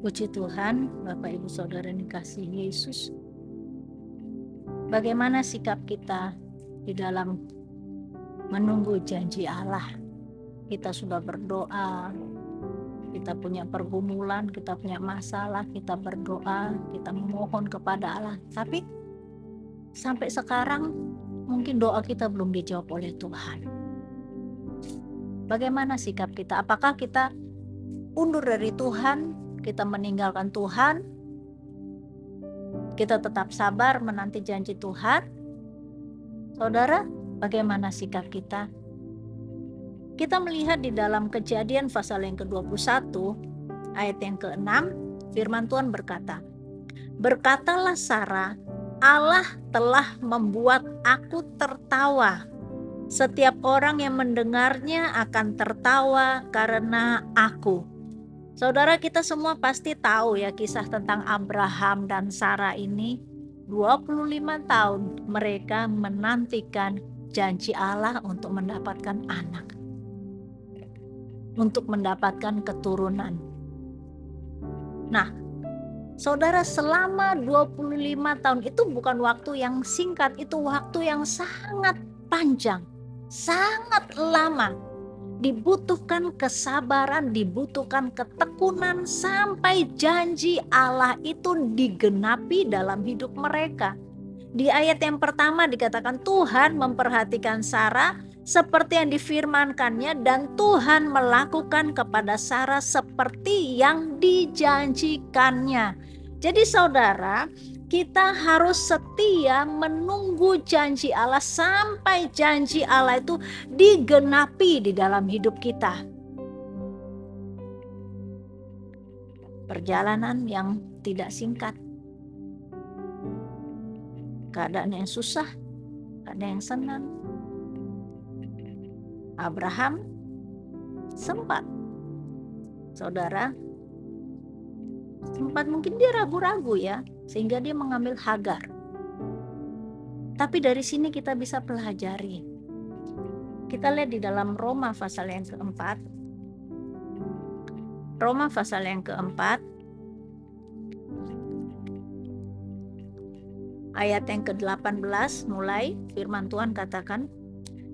Puji Tuhan, Bapak Ibu Saudara yang dikasihi Yesus. Bagaimana sikap kita di dalam menunggu janji Allah? Kita sudah berdoa, kita punya pergumulan, kita punya masalah, kita berdoa, kita memohon kepada Allah. Tapi sampai sekarang mungkin doa kita belum dijawab oleh Tuhan. Bagaimana sikap kita? Apakah kita undur dari Tuhan? Kita meninggalkan Tuhan, kita tetap sabar menanti janji Tuhan. Saudara, bagaimana sikap kita? Kita melihat di dalam Kejadian pasal yang ke-21 ayat yang ke-6, firman Tuhan berkata, "Berkatalah Sarah, Allah telah membuat aku tertawa. Setiap orang yang mendengarnya akan tertawa karena aku." Saudara, kita semua pasti tahu ya kisah tentang Abraham dan Sarah ini. 25 tahun mereka menantikan janji Allah untuk mendapatkan anak, untuk mendapatkan keturunan. Nah, saudara, selama 25 tahun itu bukan waktu yang singkat, itu waktu yang sangat panjang, sangat lama. Dibutuhkan kesabaran, dibutuhkan ketekunan sampai janji Allah itu digenapi dalam hidup mereka. Di ayat yang pertama dikatakan Tuhan memperhatikan Sarah seperti yang difirmankannya, dan Tuhan melakukan kepada Sarah seperti yang dijanjikannya. Jadi saudara, kita harus setia menunggu janji Allah sampai janji Allah itu digenapi di dalam hidup kita. Perjalanan yang tidak singkat. Keadaan yang susah, keadaan yang senang. Abraham sempat, saudara, mungkin dia ragu-ragu ya, sehingga dia mengambil Hagar. Tapi dari sini kita bisa pelajari. Kita lihat di dalam Roma pasal yang keempat. Roma pasal yang keempat, ayat yang ke-18 mulai, firman Tuhan katakan,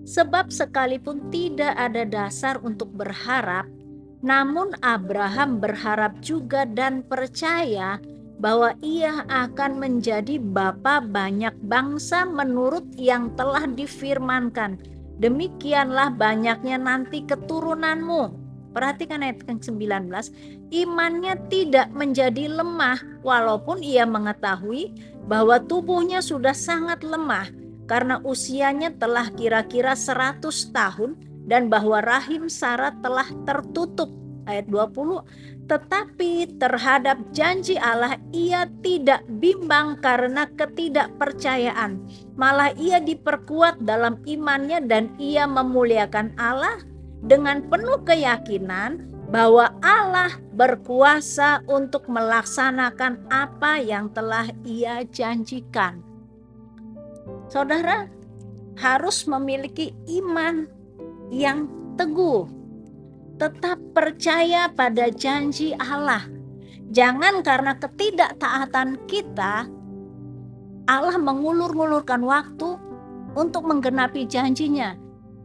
"Sebab sekalipun tidak ada dasar untuk berharap, namun Abraham berharap juga dan percaya bahwa ia akan menjadi bapa banyak bangsa menurut yang telah difirmankan. Demikianlah banyaknya nanti keturunanmu." Perhatikan ayat ke-19. "Imannya tidak menjadi lemah walaupun ia mengetahui bahwa tubuhnya sudah sangat lemah karena usianya telah kira-kira 100 tahun dan bahwa rahim Sarah telah tertutup." Ayat 20. "Tetapi terhadap janji Allah ia tidak bimbang karena ketidakpercayaan. Malah ia diperkuat dalam imannya dan ia memuliakan Allah dengan penuh keyakinan bahwa Allah berkuasa untuk melaksanakan apa yang telah ia janjikan." Saudara harus memiliki iman yang teguh. Tetap percaya pada janji Allah. Jangan karena ketidaktaatan kita, Allah mengulur-ngulurkan waktu untuk menggenapi janjinya.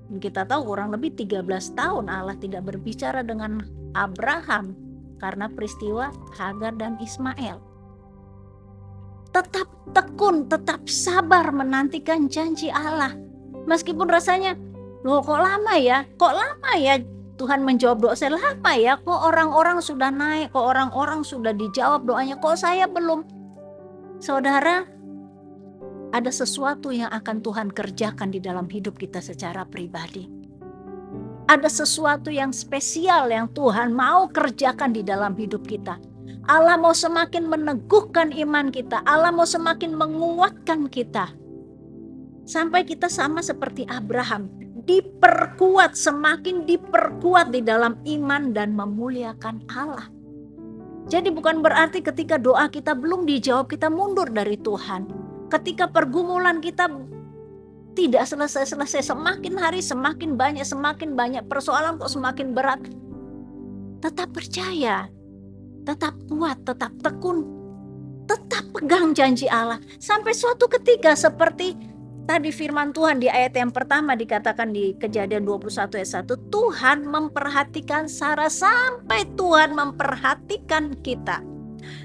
Kita tahu kurang lebih 13 tahun Allah tidak berbicara dengan Abraham karena peristiwa Hagar dan Ismail. Tetap tekun, tetap sabar menantikan janji Allah. Meskipun rasanya, loh kok lama ya? Kok lama ya Tuhan menjawab doa saya? Lama ya? Kok orang-orang sudah naik? Kok orang-orang sudah dijawab doanya? Kok saya belum? Saudara, ada sesuatu yang akan Tuhan kerjakan di dalam hidup kita secara pribadi. Ada sesuatu yang spesial yang Tuhan mau kerjakan di dalam hidup kita. Allah mau semakin meneguhkan iman kita. Allah mau semakin menguatkan kita. Sampai kita sama seperti Abraham. Diperkuat, semakin diperkuat di dalam iman dan memuliakan Allah. Jadi bukan berarti ketika doa kita belum dijawab kita mundur dari Tuhan. Ketika pergumulan kita tidak selesai-selesai, semakin hari semakin banyak persoalan kok semakin berat. Tetap percaya tetap kuat, tetap tekun, tetap pegang janji Allah. Sampai suatu ketika seperti tadi firman Tuhan di ayat yang pertama dikatakan di Kejadian 21 ayat 1, Tuhan memperhatikan Sarah sampai Tuhan memperhatikan kita.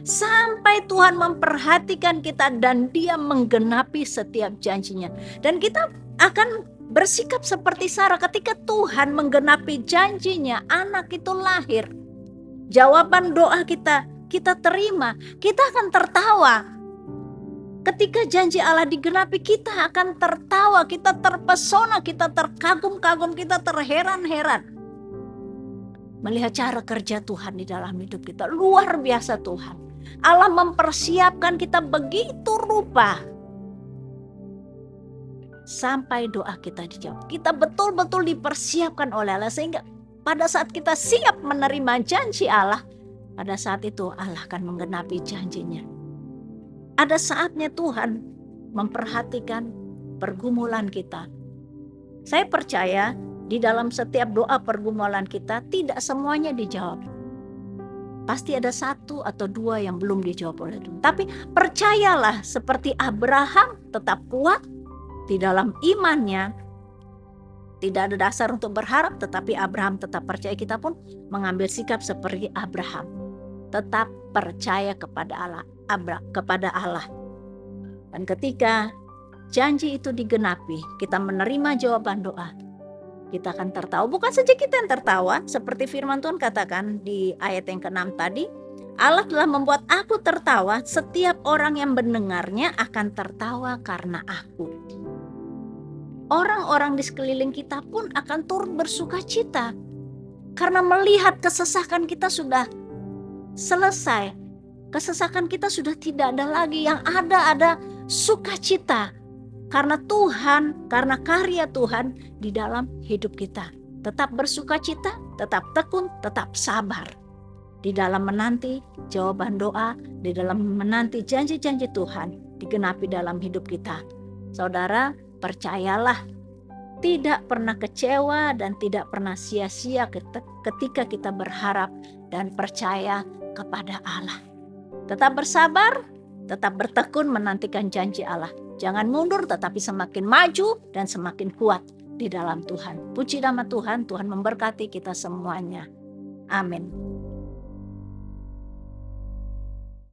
Sampai Tuhan memperhatikan kita dan Dia menggenapi setiap janjinya. Dan kita akan bersikap seperti Sarah ketika Tuhan menggenapi janjinya, anak itu lahir. Jawaban doa kita terima, kita akan tertawa. Ketika janji Allah digenapi, kita akan tertawa, kita terpesona, kita terkagum-kagum, kita terheran-heran. Melihat cara kerja Tuhan di dalam hidup kita. Luar biasa Tuhan. Allah mempersiapkan kita begitu rupa. Sampai doa kita dijawab. Kita betul-betul dipersiapkan oleh Allah. Sehingga pada saat kita siap menerima janji Allah, pada saat itu Allah akan menggenapi janjinya. Ada saatnya Tuhan memperhatikan pergumulan kita. Saya percaya di dalam setiap doa pergumulan kita tidak semuanya dijawab. Pasti ada satu atau dua yang belum dijawab oleh Tuhan. Tapi percayalah seperti Abraham tetap kuat di dalam imannya. Tidak ada dasar untuk berharap, tetapi Abraham tetap percaya. Kita pun mengambil sikap seperti Abraham. Tetap percaya kepada Allah. Dan ketika janji itu digenapi, kita menerima jawaban doa, kita akan tertawa. Bukan saja kita yang tertawa, seperti firman Tuhan katakan di ayat yang ke-6 tadi, Allah telah membuat aku tertawa, setiap orang yang mendengarnya akan tertawa karena aku. Orang-orang di sekeliling kita pun akan turut bersuka cita karena melihat kesesakan kita sudah selesai. Kesesakan kita sudah tidak ada lagi, yang ada sukacita. Karena Tuhan, karena karya Tuhan di dalam hidup kita. Tetap bersuka cita, tetap tekun, tetap sabar. Di dalam menanti jawaban doa, di dalam menanti janji-janji Tuhan digenapi dalam hidup kita. Saudara, percayalah, tidak pernah kecewa dan tidak pernah sia-sia ketika kita berharap dan percaya kepada Allah. Tetap bersabar, tetap bertekun menantikan janji Allah. Jangan mundur, tetapi semakin maju dan semakin kuat di dalam Tuhan. Puji nama Tuhan, Tuhan memberkati kita semuanya. Amin.